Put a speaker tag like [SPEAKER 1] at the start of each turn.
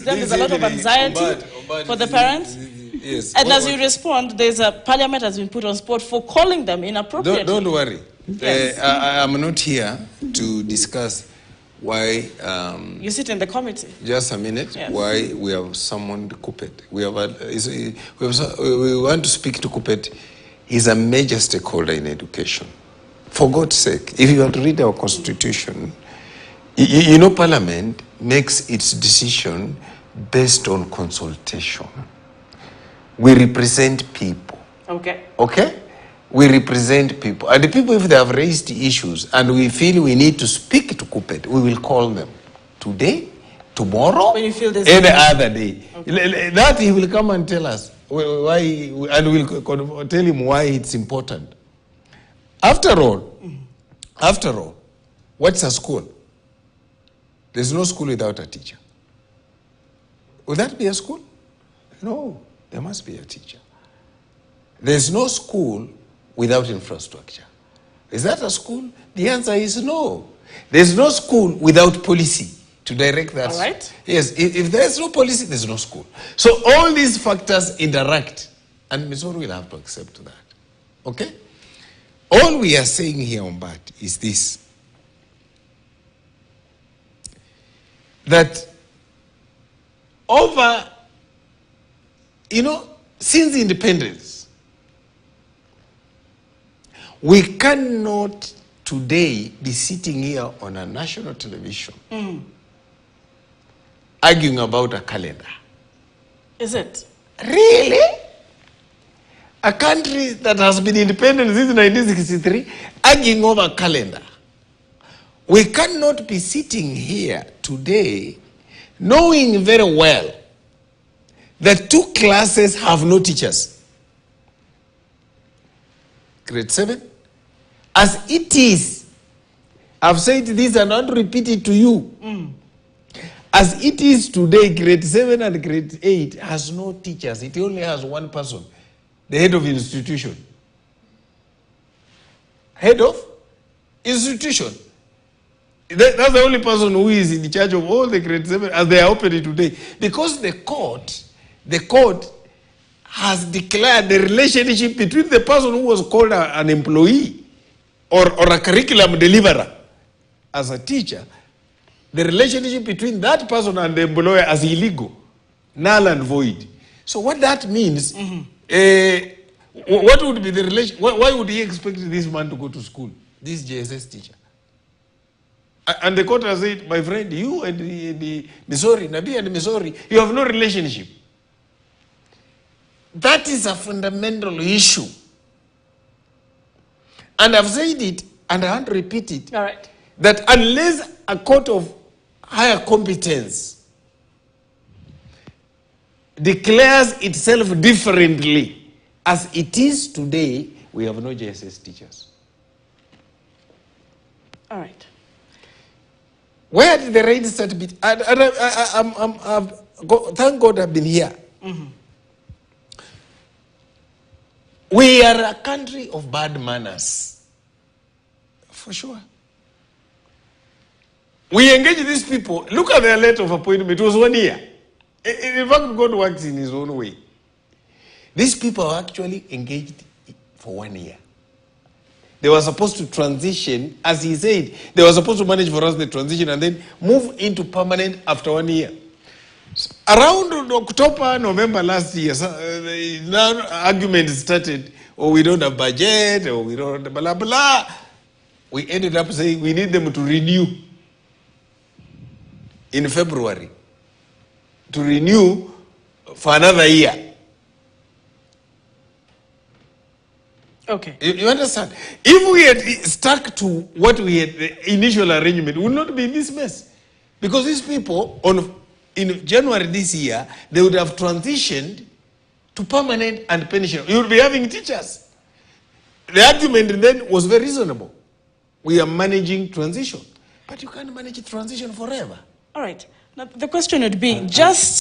[SPEAKER 1] There's a lot of anxiety for the parents.
[SPEAKER 2] Yes.
[SPEAKER 1] And as you respond, there's a parliament has been put on spot for calling them inappropriately.
[SPEAKER 2] Don't worry.
[SPEAKER 1] Yes.
[SPEAKER 2] I'm not here to discuss why.
[SPEAKER 1] You sit in the committee.
[SPEAKER 2] Just a minute.
[SPEAKER 1] Yes.
[SPEAKER 2] Why we have summoned Kupet? We want to speak to Kupet. He's a major stakeholder in education. For God's sake, if you want to read our constitution, you know Parliament makes its decision based on consultation. We represent people.
[SPEAKER 1] Okay.
[SPEAKER 2] Okay? We represent people. And the people, if they have raised issues and we feel we need to speak to Kupet, we will call them today, tomorrow,
[SPEAKER 1] when you feel there's
[SPEAKER 2] any other day.
[SPEAKER 1] Okay.
[SPEAKER 2] That he will come and tell us why, and we'll tell him why it's important. After all, what's a school? There's no school without a teacher. Would that be a school? No, there must be a teacher. There's no school without infrastructure. Is that a school? The answer is no. There's no school without policy to direct that.
[SPEAKER 1] All right.
[SPEAKER 2] Yes, if there's no policy, there's no school. So all these factors interact, and Missouri will have to accept that. Okay? All we are saying here on BAT is this. That over, since independence, we cannot today be sitting here on a national television arguing about a calendar.
[SPEAKER 1] Is it?
[SPEAKER 2] Really? A country that has been independent since 1963 arguing over a calendar. We cannot be sitting here today knowing very well that 2 classes have no teachers. Grade 7. As it is, I've said this and I want to repeat it to you. As it is today, grade 7 and grade 8 has no teachers. It only has one person, the head of institution. Head of institution. That's the only person who is in charge of all the grade 7 as they are operating today. Because the court has declared the relationship between the person who was called an employee or a curriculum deliverer as a teacher, the relationship between that person and the employer as illegal, null and void. So what that means, what would be the relation? Why would he expect this man to go to school, this JSS teacher? And the court has said, my friend, you and the Missouri, Nabii and Missouri, you have no relationship. That is a fundamental issue. And I've said it, and I want to repeat it.
[SPEAKER 1] All right.
[SPEAKER 2] That unless a court of higher competence declares itself differently, as it is today, we have no JSS teachers.
[SPEAKER 1] All right.
[SPEAKER 2] Where did the rain start? Thank God I've been here. We are a country of bad manners. For sure. We engage these people. Look at their letter of appointment. It was 1 year. In fact, God works in his own way. These people are actually engaged for 1 year. They were supposed to transition, as he said, they were supposed to manage for us the transition and then move into permanent after 1 year. So around October, November last year, now arguments started, we don't have budget, or we don't have blah, blah. We ended up saying we need them to renew in February. To renew for another year.
[SPEAKER 1] Okay.
[SPEAKER 2] You understand? If we had stuck to what we had, the initial arrangement, we would not be in this mess. Because these people, in January this year, they would have transitioned to permanent and pension. You would be having teachers. The argument then was very reasonable. We are managing transition. But you can't manage transition forever.
[SPEAKER 1] All right. Now, the question would be, just